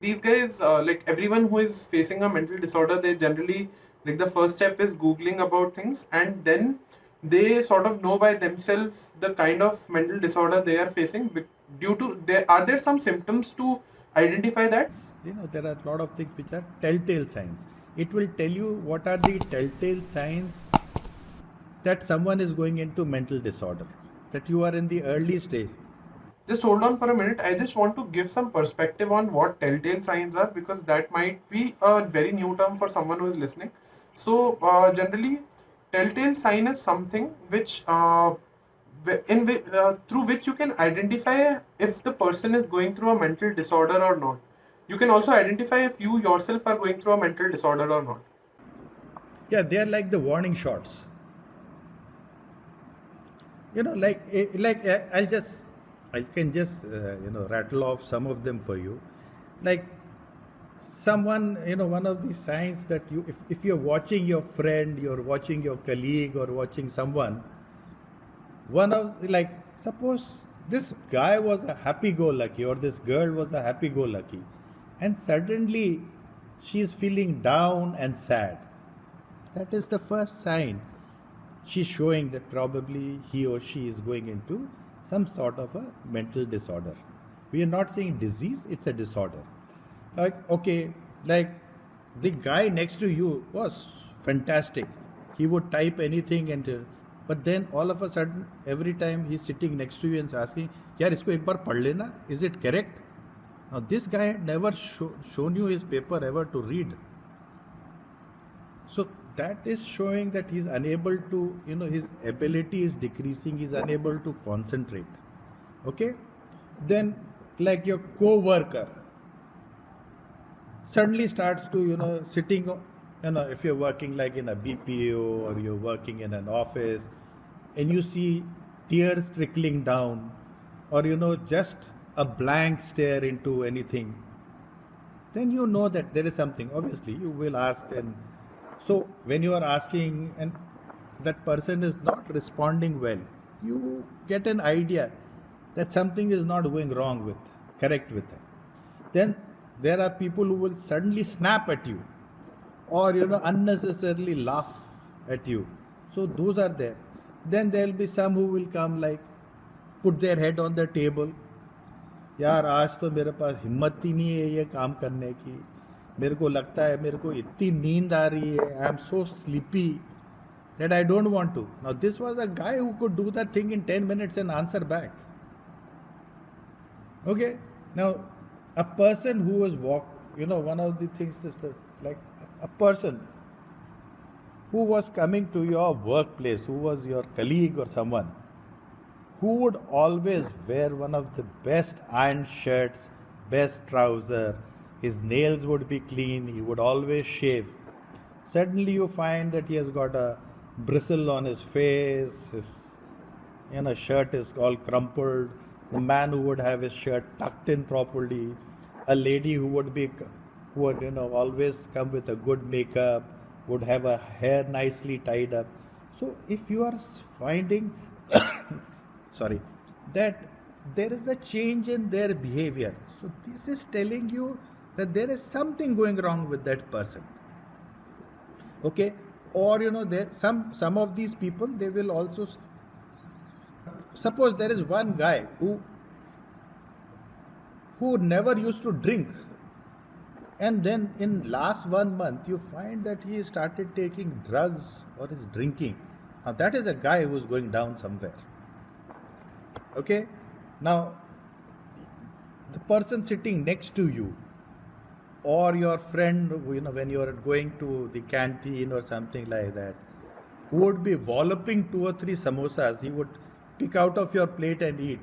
These guys, like everyone who is facing a mental disorder, they generally, like, the first step is googling about things, and then they sort of know by themselves the kind of mental disorder they are facing. Due to there, are there some symptoms to identify that? There are a lot of things which are telltale signs. It will tell you what are the telltale signs that someone is going into mental disorder, that you are in the early stage. Just hold on for a minute. I just want to give some perspective on what telltale signs are, because that might be a very new term for someone who is listening. So, generally, telltale sign is something which, through which you can identify if the person is going through a mental disorder or not. You can also identify if you yourself are going through a mental disorder or not. Yeah, they are like the warning shots. I can just rattle off some of them for you. Like someone, one of the signs that if you're watching your friend, you're watching your colleague, or watching someone, one of like suppose this guy was a happy go lucky, or this girl was a happy go lucky, and suddenly she is feeling down and sad. That is the first sign. She's showing that probably he or she is going into some sort of a mental disorder. We are not saying disease, it's a disorder. Like, okay, like the guy next to you was fantastic. He would type anything, but then all of a sudden, every time he's sitting next to you and asking, यार इसको एक बार पढ़ लेना, is it correct? Now this guy had never shown you his paper ever to read. So that is showing that he's unable to, his ability is decreasing, he's unable to concentrate. Okay? Then, like your co worker suddenly starts to, sitting, if you're working like in a BPO, or you're working in an office, and you see tears trickling down, or, just a blank stare into anything, then you know that there is something. Obviously, you will ask, and so when you are asking and that person is not responding well, you get an idea that something is not going wrong with, correct with them. Then there are people who will suddenly snap at you, or unnecessarily laugh at you. So those are there. Then there will be some who will come, like put their head on the table. यार आज तो मेरे पास हिम्मत ही नहीं है ये काम करने की, मेरे को लगता है मेरे को इतनी नींद आ रही है, I am so sleepy that I don't want to. Now, this was a guy who could do that thing in 10 minutes and answer back. Okay? Now, a person who was one of the things is that, like, a person who was coming to your workplace, who was your colleague or someone, who would always wear one of the best iron shirts, best trouser, his nails would be clean, he would always shave. Suddenly you find that he has got a bristle on his face, his shirt is all crumpled, the man who would have his shirt tucked in properly, a lady who would always come with a good makeup, would have a hair nicely tied up. So if you are finding sorry, that there is a change in their behavior, so this is telling you that there is something going wrong with that person. Okay? Or there some of these people, they will also suppose there is one guy who never used to drink, and then in last 1 month you find that he started taking drugs or is drinking. Now that is a guy who is going down somewhere. Okay? Now, the person sitting next to you, or your friend, when you are going to the canteen or something like that, who would be walloping 2 or 3 samosas, he would pick out of your plate and eat.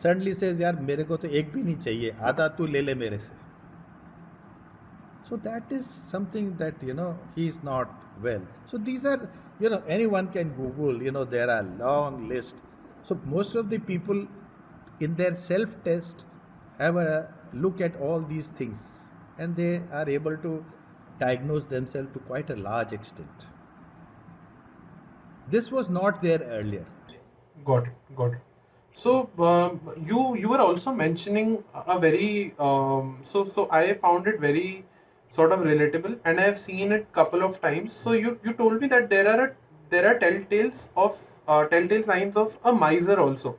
Suddenly says, यार मेरे को तो एक भी नहीं चाहिए, आधा तू ले ले मेरे से. So that is something that he is not well. So these are, anyone can Google. There are long list. So most of the people in their self test have a look at all these things, and they are able to diagnose themselves to quite a large extent. This was not there earlier. Got it. Got it. So you were also mentioning a very so I found it very sort of relatable, and I have seen it couple of times. So you told me that there are telltale signs of a miser also.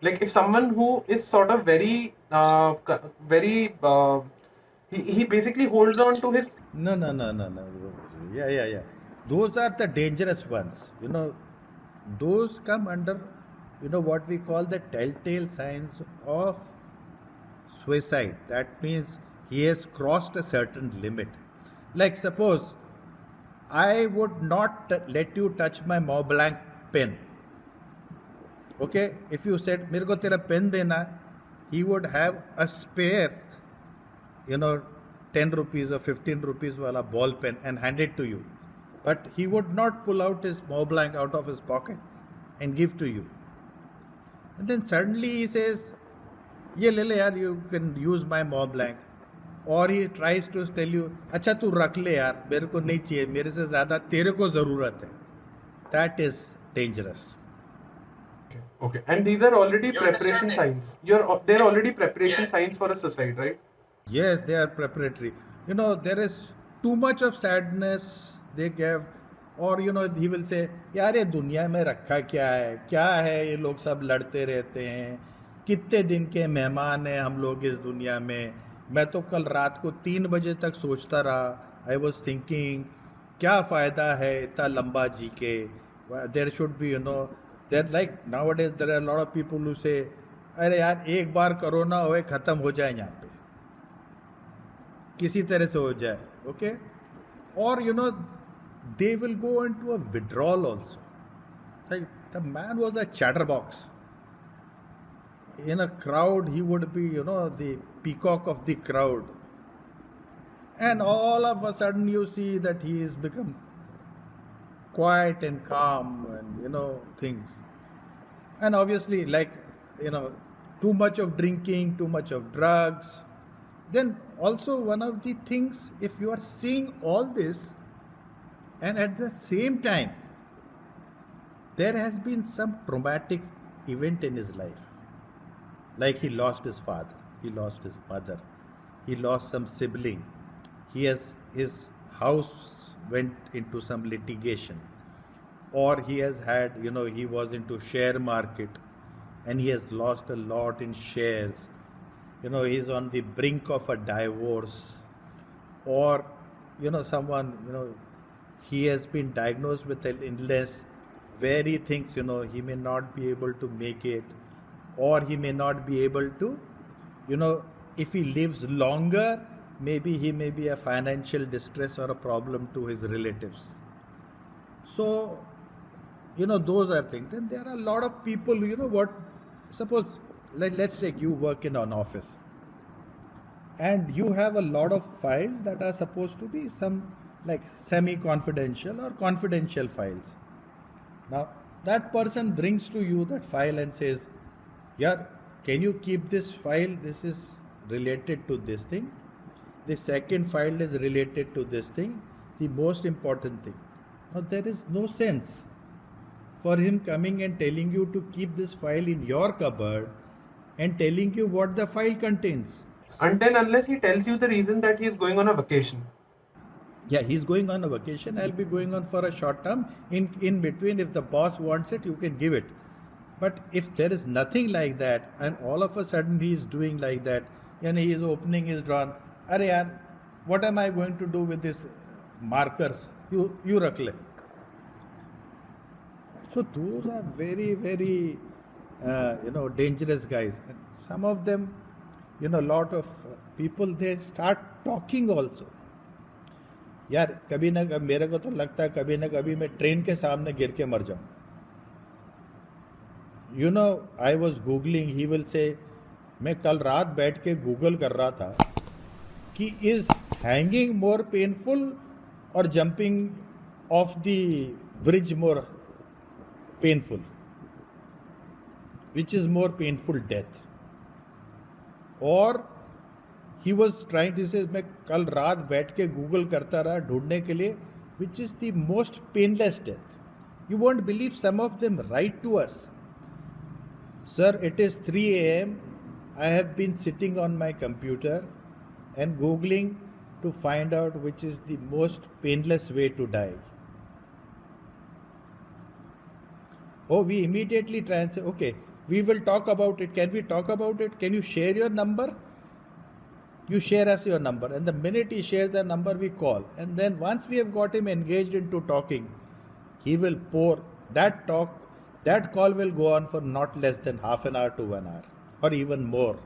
Like if someone who is sort of very very he basically holds on to his. No, no, no, no, no. Yeah, yeah, yeah. Those are the dangerous ones. Those come under, what we call the telltale signs of suicide. That means he has crossed a certain limit. Like, suppose I would not let you touch my Mont Blanc pen. Okay? If you said, मेरे को तेरा pen देना, he would have a spare, you know, 10 rupees or 15 rupees wala ball pen and hand it to you. But he would not pull out his Mont Blanc out of his pocket and give to you. And then suddenly he says, ये ले ले यार, you can use my Mont Blanc. Or he tries to tell you, अच्छा तू रख ले यार, मेरे को नहीं चाहिए, मेरे से ज़्यादा तेरे को ज़रूरत है. That is dangerous. Okay, and these are already preparation signs. They're already preparation signs for a suicide, right? Yes, they are preparatory. There is too much of sadness they give, or he will say, यार ये दुनिया में रखा क्या है ये लोग सब लड़ते रहते हैं, कितने दिन के मेहमान हैं हम लोग इस दुनिया में. मैं तो कल रात को 3 बजे तक सोचता रहा. आई वॉज थिंकिंग क्या फ़ायदा है इतना लंबा जी के. There should be there like nowadays there are lot of people who say, अरे यार एक बार कोरोना होए ख़त्म हो जाए यहाँ पे, किसी तरह से हो जाए. ओके. और they will go into a withdrawal also. Like the man was a chatterbox. In a crowd, he would be, the peacock of the crowd. And all of a sudden, you see that he has become quiet and calm and, things. And obviously, like, too much of drinking, too much of drugs. Then also, one of the things, if you are seeing all this, and at the same time, there has been some traumatic event in his life. Like he lost his father, he lost his mother, he lost some sibling, his house went into some litigation, or he has had, he was into share market and he has lost a lot in shares. He's on the brink of a divorce, or someone, he has been diagnosed with an illness where he thinks, he may not be able to make it, or he may not be able to, if he lives longer, maybe he may be a financial distress or a problem to his relatives. So, those are things. Then there are a lot of people, suppose, let's take you work in an office, and you have a lot of files that are supposed to be some like semi-confidential or confidential files. Now, that person brings to you that file and says, yeah, can you keep this file? This is related to this thing. The second file is related to this thing. The most important thing. Now, there is no sense for him coming and telling you to keep this file in your cupboard and telling you what the file contains. Unless he tells you the reason that he is going on a vacation. Yeah, he's going on a vacation. I'll be going on for a short term. In between, if the boss wants it, you can give it. But if there is nothing like that, and all of a sudden he is doing like that, and he is opening his drawer, अरे यार, what am I going to do with this markers? You रख ले. So those are very, very, dangerous guys. And some of them, lot of people, they start talking also. यार कभी ना कभी मेरे को तो लगता है कभी ना कभी मैं ट्रेन के सामने गिर के मर जाऊं. I was googling, he will say, मैं कल रात बैठ के गूगल कर रहा था कि इज हैंगिंग मोर पेनफुल और jumping of the bridge more painful, which is more painful death. और ही वॉज ट्राइंग टू से, मैं कल रात बैठ के गूगल करता रहा ढूंढने के लिए which is the most painless death. You won't believe some of them write to us. Sir, it is 3 a.m. I have been sitting on my computer and Googling to find out which is the most painless way to die. Oh, we immediately try and say, okay, we will talk about it. Can we talk about it? Can you share your number? You share us your number. And the minute he shares the number, we call. And then once we have got him engaged into talking, he will pour that talk, that call will go on for not less than half an hour to 1 hour or even more.